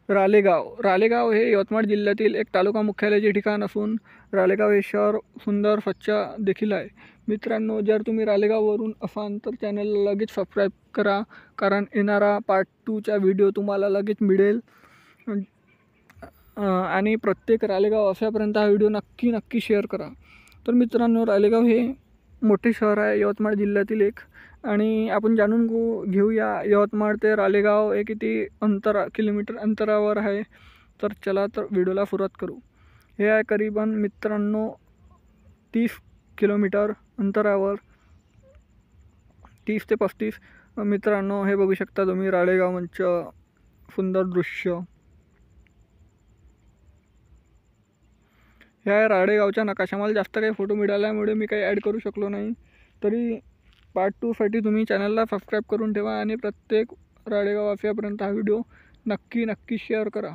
रालेगाव हे यवतमाळ जिल्ह्यातील एक तालुका मुख्यालयाचे ठिकाण असून रालेगाव हे शहर सुंदर स्वच्छ देखील आहे. मित्रांनो, जर तुम्ही रालेगाववरून असाल तर चॅनलला लगेच सबस्क्राईब करा, कारण येणारा पार्ट 2चा व्हिडिओ तुम्हाला लगेच मिळेल. आणि प्रत्येक रालेगाव असापर्यंत हा व्हिडिओ नक्की शेअर करा. तर मित्रांनो, रालेगाव हे मोठे शहर आहे यवतमाळ जिल्ह्यातील एक, आणि आपण जाणून घेऊया यवतमाळ ते रालेगाव हे किती किलोमीटर अंतरावर आहे. तर चला तर व्हिडिओला सुरुवात करू. हे आहे करीबन मित्रांनो 30 किलोमीटर अंतरावर, 30 ते 35. मित्रांनो, हे बघू शकता तुम्ही रालेगावचं सुंदर दृश्य. ह्या राळेगावच्या नकाशा मला जास्त काही फोटो मिळाल्यामुळे मी काही ॲड करू शकलो नाही. तरी पार्ट 2साठी तुम्ही चॅनलला सबस्क्राईब करून ठेवा आणि प्रत्येक राळेगाव असेपर्यंत हा व्हिडिओ नक्की शेअर करा.